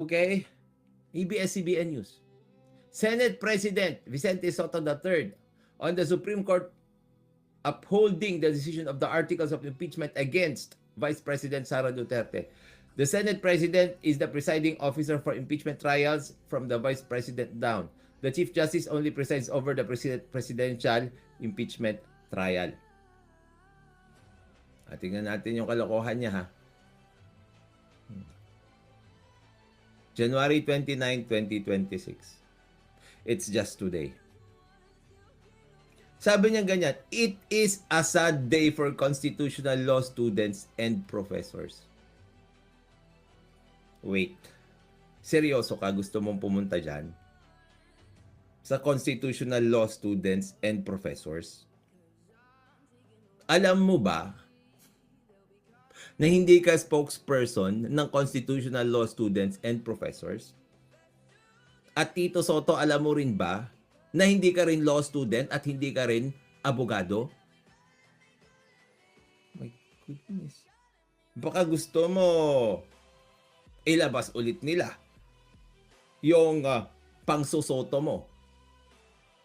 Okay? ABS-CBN News. Senate President Vicente Sotto III on the Supreme Court upholding the decision of the articles of impeachment against Vice President Sara Duterte. The Senate President is the presiding officer for impeachment trials from the Vice President down. The Chief Justice only presides over the presidential impeachment trial. At tingnan natin yung kalokohan niya ha. January 29, 2026. It's just today. Sabi niya ganyan, it is a sad day for constitutional law students and professors. Wait. Seryoso ka? Gusto mong pumunta dyan? Sa constitutional law students and professors? Alam mo ba na hindi ka spokesperson ng constitutional law students and professors? At Tito Sotto, alam mo rin ba na hindi ka rin law student at hindi ka rin abogado? My goodness. Baka gusto mo ilabas ulit nila yung pangsusoto mo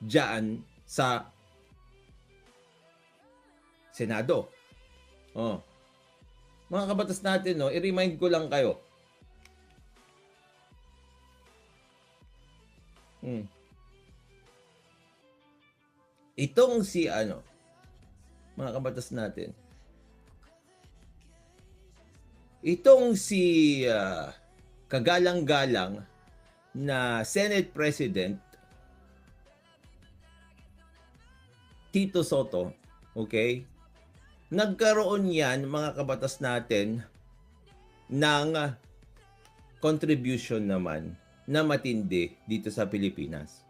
diyan sa Senado. Oh. Mga kabatas natin, no, i-remind ko lang kayo. Itong si mga kabatas natin. Itong si kagalang-galang na Senate President Tito Sotto, okay? Nagkaroon yan, mga kabatas natin, ng contribution naman na matindi dito sa Pilipinas.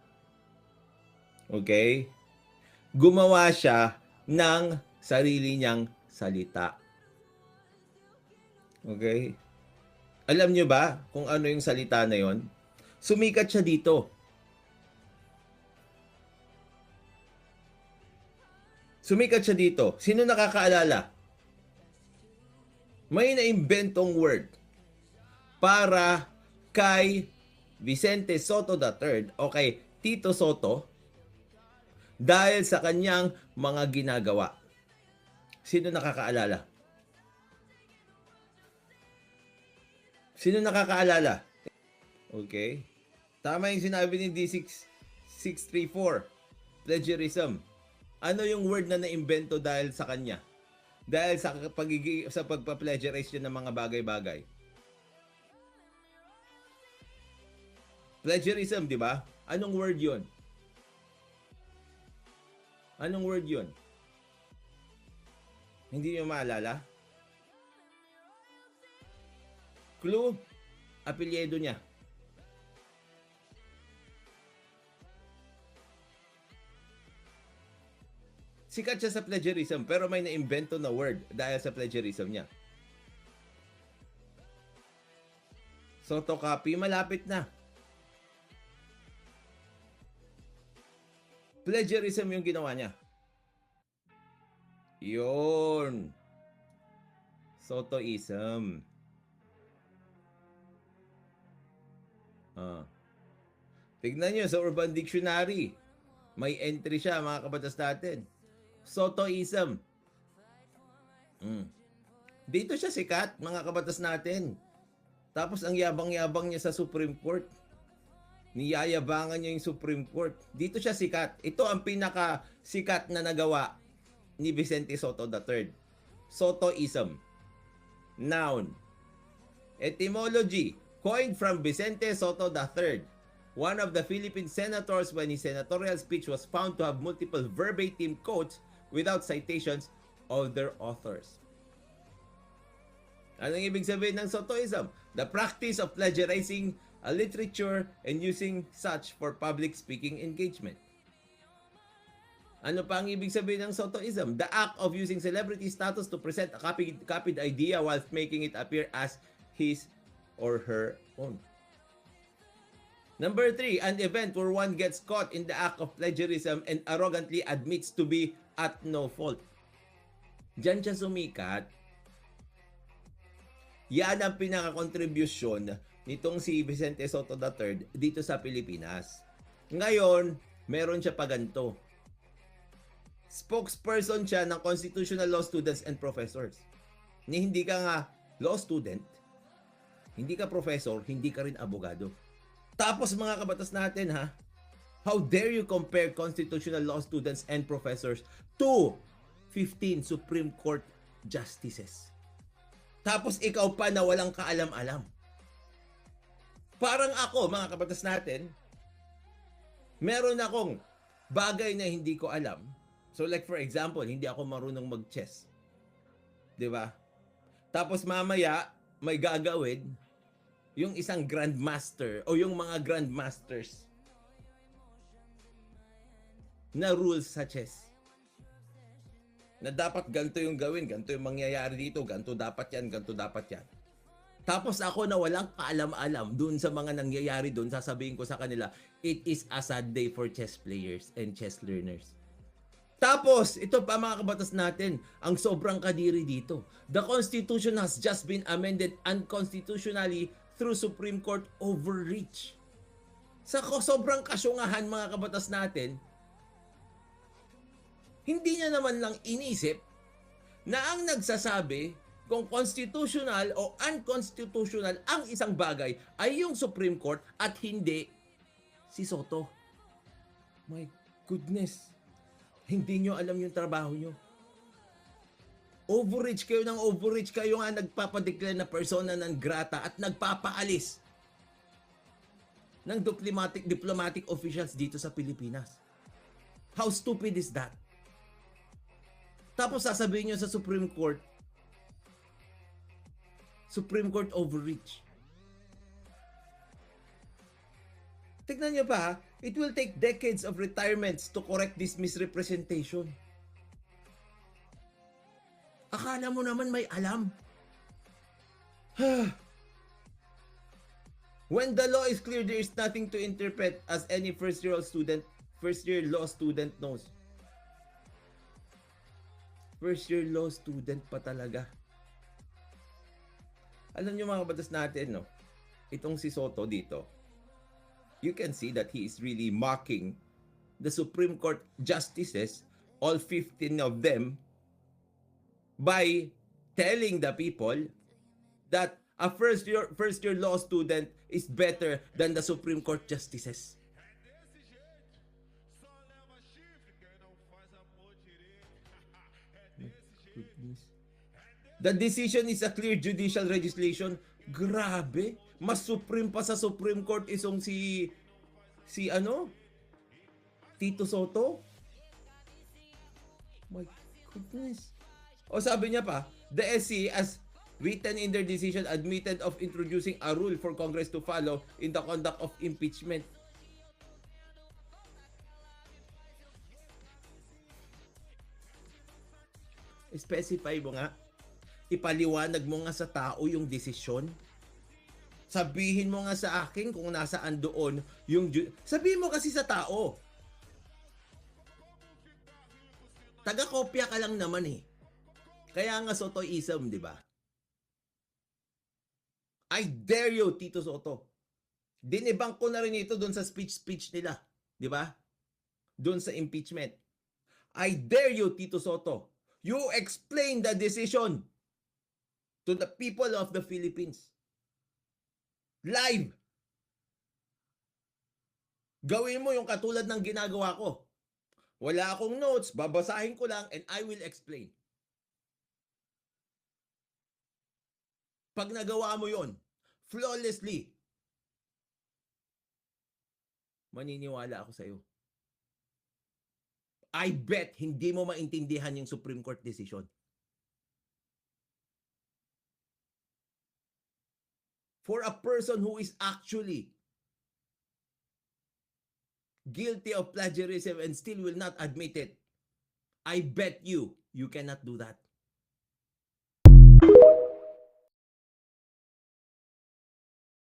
Okay? Gumawa siya ng sarili niyang salita. Okay? Alam niyo ba kung ano yung salita na yon? Sumikat siya dito. Sumikat siya dito. Sino nakakaalala? May naimbentong word para kay Vicente Sotto III o kay Tito Sotto dahil sa kanyang mga ginagawa. Sino nakakaalala? Sino nakakaalala? Okay. Tama yung sinabi ni D634. Plagiarism. Ano yung word na naimbento dahil sa kanya? Dahil sa pagpa-plagiarize niya ng mga bagay-bagay. Plagiarism, di ba? Anong word yun? Anong word yun? Hindi niyo maalala? Clue? Apelyido niya. Sikat siya sa plagiarism pero may naimbento na word dahil sa plagiarism niya. Photocopy, malapit na. Plagiarism yung ginawa niya. Yun. Sottoism. Tignan nyo sa Urban Dictionary. May entry siya, mga kabatas natin. Sottoism. Dito siya sikat, mga kabatas natin. Tapos ang yabang-yabang niya sa Supreme Court. Niyayabangan niya yung Supreme Court. Dito siya sikat. Ito ang pinaka-sikat na nagawa ni Vicente Sotto III. Sottoism. Noun. Etymology. Coined from Vicente Sotto III, one of the Philippine senators when his senatorial speech was found to have multiple verbatim quotes without citations of their authors. Anong ibig sabihin ng Sottoism? The practice of plagiarizing a literature and using such for public speaking engagement. Ano pa ang ibig sabihin ng Sottoism? The act of using celebrity status to present a copied idea whilst making it appear as his or her own. Number 3, an event where one gets caught in the act of plagiarism and arrogantly admits to be at no fault. Diyan siya sumikat. Yan ang pinaka-contribution nitong si Vicente Soto III dito sa Pilipinas. Ngayon, meron siya pa ganito. Spokesperson siya ng Constitutional Law Students and Professors. Ni hindi ka nga law student, hindi ka professor, hindi ka rin abogado. Tapos mga kabatas natin ha, how dare you compare constitutional law students and professors to 15 Supreme Court justices? Tapos ikaw pa na walang kaalam-alam. Parang ako, mga kabatas natin, meron akong bagay na hindi ko alam. So like for example, hindi ako marunong mag-chess. 'Di ba? Tapos mamaya may gagawin yung isang grandmaster o yung mga grandmasters na rules sa chess. Na dapat ganito yung gawin, ganito yung mangyayari dito, ganito dapat yan, ganito dapat yan. Tapos ako na walang kaalam-alam dun sa mga nangyayari dun, sasabihin ko sa kanila, it is a sad day for chess players and chess learners. Tapos, ito pa mga kabatas natin, ang sobrang kadiri dito. The Constitution has just been amended unconstitutionally through Supreme Court overreach. Sa sobrang kasyungahan mga kabatas natin, hindi niya naman lang inisip na ang nagsasabi kung constitutional o unconstitutional ang isang bagay ay yung Supreme Court at hindi si Soto. My goodness. Hindi nyo alam yung trabaho nyo. Overreach kayo ng overreach. Kayo nga nagpapadeclare na persona non grata at nagpapaalis ng diplomatic officials dito sa Pilipinas. How stupid is that? Tapos sasabihin nyo sa Supreme Court overreach. Tignan nyo pa ha, it will take decades of retirements to correct this misrepresentation. Akala mo naman may alam. When the law is clear, there is nothing to interpret as any first-year law student knows. First-year law student pa talaga. Alam nyo mga kabatas natin, no? Itong si Soto dito, you can see that he is really mocking the Supreme Court justices, all 15 of them, by telling the people that a first-year law student is better than the Supreme Court justices. The decision is a clear judicial legislation. Grabe, mas supreme pa sa Supreme Court isong si Tito Soto. My goodness. O sabi niya pa, the SC as written in their decision admitted of introducing a rule for Congress to follow in the conduct of impeachment. Specify mo nga. Ipaliwanag mo nga sa tao yung desisyon. Sabihin mo nga sa akin kung nasaan doon yung... Sabihin mo kasi sa tao. Taga-kopya ka lang naman eh. Kaya nga Sotoism, di ba? I dare you, Tito Soto. Dinibang ko na rin ito doon sa speech nila. Di ba? Doon sa impeachment. I dare you, Tito Soto. You explain the decision to the people of the Philippines. Live. Gawin mo yung katulad ng ginagawa ko. Wala akong notes, babasahin ko lang and I will explain. Pag nagawa mo yon flawlessly, maniniwala ako sa iyo. I bet hindi mo maintindihan yung Supreme Court decision. For a person who is actually guilty of plagiarism and still will not admit it, I bet you cannot do that.